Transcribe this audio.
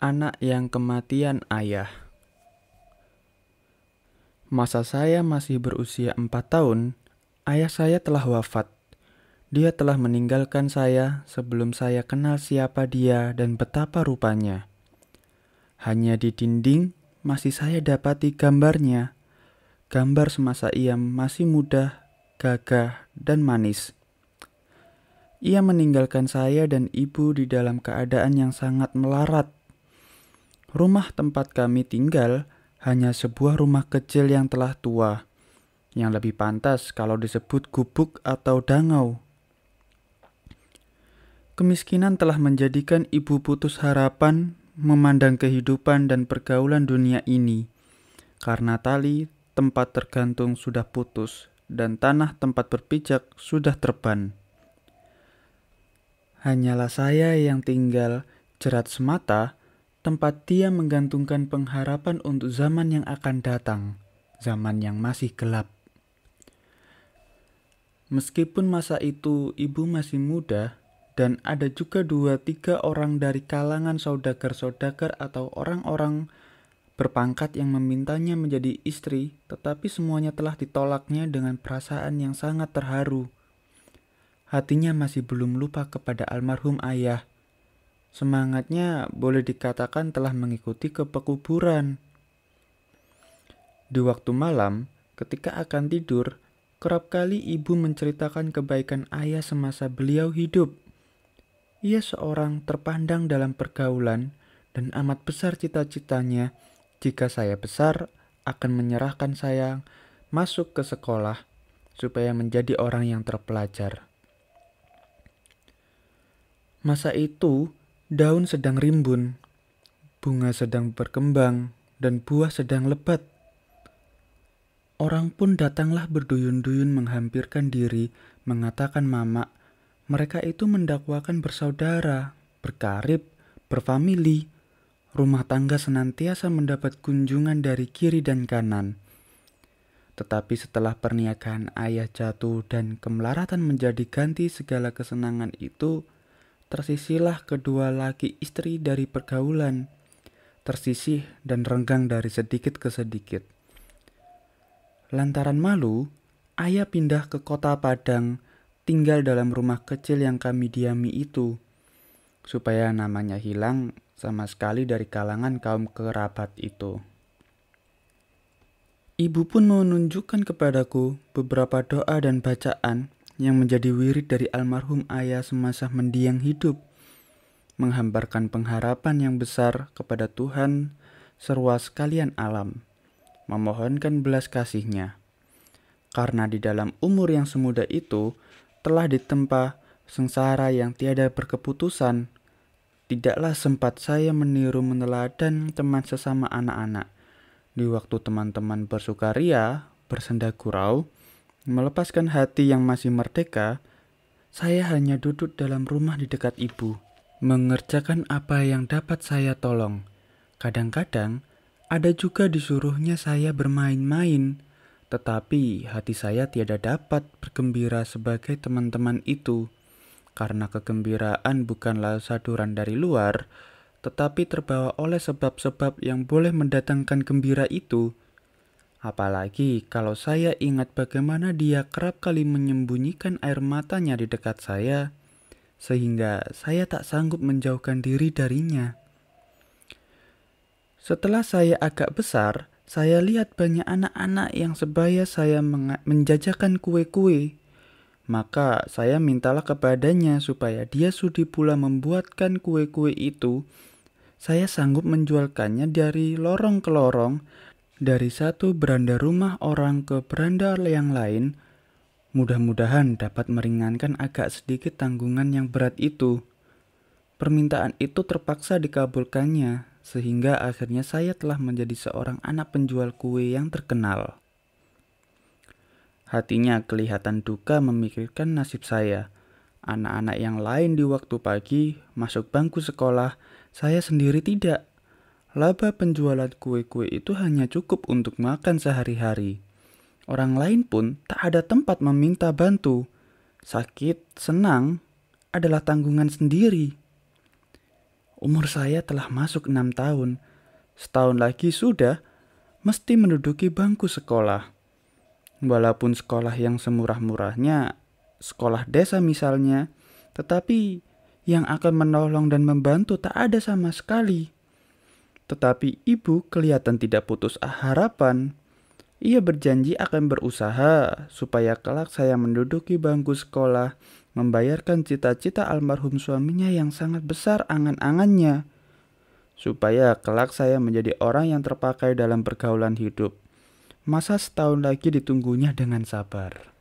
Anak yang kematian ayah. Masa saya masih berusia 4 tahun, ayah saya telah wafat. Dia telah meninggalkan saya sebelum saya kenal siapa dia dan betapa rupanya. Hanya di dinding masih saya dapati gambarnya. Gambar semasa ia masih muda, gagah, dan manis. Ia meninggalkan saya dan ibu di dalam keadaan yang sangat melarat. Rumah tempat kami tinggal hanya sebuah rumah kecil yang telah tua, yang lebih pantas kalau disebut gubuk atau dangau. Kemiskinan telah menjadikan ibu putus harapan memandang kehidupan dan pergaulan dunia ini, karena tali tempat tergantung sudah putus dan tanah tempat berpijak sudah terban. Hanyalah saya yang tinggal jerat semata, tempat dia menggantungkan pengharapan untuk zaman yang akan datang, zaman yang masih gelap. Meskipun masa itu ibu masih muda, dan ada juga 2-3 orang dari kalangan saudagar-saudagar atau orang-orang berpangkat yang memintanya menjadi istri, tetapi semuanya telah ditolaknya dengan perasaan yang sangat terharu. Hatinya masih belum lupa kepada almarhum ayah. Semangatnya boleh dikatakan telah mengikuti ke pekuburan. Di waktu malam, ketika akan tidur, kerap kali ibu menceritakan kebaikan ayah semasa beliau hidup. Ia seorang terpandang dalam pergaulan dan amat besar cita-citanya jika saya besar akan menyerahkan saya masuk ke sekolah supaya menjadi orang yang terpelajar. Masa itu, daun sedang rimbun, bunga sedang berkembang, dan buah sedang lebat. Orang pun datanglah berduyun-duyun menghampirkan diri, mengatakan mama. Mereka itu mendakwakan bersaudara, berkarib, berfamili. Rumah tangga senantiasa mendapat kunjungan dari kiri dan kanan. Tetapi setelah perniagaan ayah jatuh dan kemelaratan menjadi ganti segala kesenangan itu, tersisihlah kedua laki istri dari pergaulan, tersisih dan renggang dari sedikit ke sedikit. Lantaran malu, ayah pindah ke kota Padang, tinggal dalam rumah kecil yang kami diami itu, supaya namanya hilang sama sekali dari kalangan kaum kerabat itu. Ibu pun menunjukkan kepadaku beberapa doa dan bacaan yang menjadi wirid dari almarhum ayah semasa mendiang hidup, menghamparkan pengharapan yang besar kepada Tuhan serwa sekalian alam, memohonkan belas kasih-Nya. Karena di dalam umur yang semuda itu telah ditempa sengsara yang tiada berkeputusan, tidaklah sempat saya meniru meneladan teman sesama anak-anak. Di waktu teman-teman bersukaria, bersenda gurau, melepaskan hati yang masih merdeka, saya hanya duduk dalam rumah di dekat ibu, mengerjakan apa yang dapat saya tolong. Kadang-kadang, ada juga disuruhnya saya bermain-main, tetapi hati saya tiada dapat bergembira sebagai teman-teman itu, karena kegembiraan bukanlah saduran dari luar, tetapi terbawa oleh sebab-sebab yang boleh mendatangkan gembira itu. Apalagi kalau saya ingat bagaimana dia kerap kali menyembunyikan air matanya di dekat saya, sehingga saya tak sanggup menjauhkan diri darinya. Setelah saya agak besar, saya lihat banyak anak-anak yang sebaya saya menjajakan kue-kue. Maka saya mintalah kepadanya supaya dia sudi pula membuatkan kue-kue itu. Saya sanggup menjualkannya dari lorong ke lorong, dari satu beranda rumah orang ke beranda yang lain. Mudah-mudahan dapat meringankan agak sedikit tanggungan yang berat itu. Permintaan itu terpaksa dikabulkannya, sehingga akhirnya saya telah menjadi seorang anak penjual kue yang terkenal. Hatinya kelihatan duka memikirkan nasib saya. Anak-anak yang lain di waktu pagi masuk bangku sekolah, saya sendiri tidak. Laba penjualan kue-kue itu hanya cukup untuk makan sehari-hari. Orang lain pun tak ada tempat meminta bantu. Sakit, senang adalah tanggungan sendiri. Umur saya telah masuk 6 tahun. Setahun lagi sudah mesti menduduki bangku sekolah. Walaupun sekolah yang semurah-murahnya, sekolah desa misalnya, tetapi yang akan menolong dan membantu tak ada sama sekali. Tetapi ibu kelihatan tidak putus harapan. Ia berjanji akan berusaha supaya kelak saya menduduki bangku sekolah, membayarkan cita-cita almarhum suaminya yang sangat besar angan-angannya, supaya kelak saya menjadi orang yang terpakai dalam pergaulan hidup. Masa setahun lagi ditunggunya dengan sabar.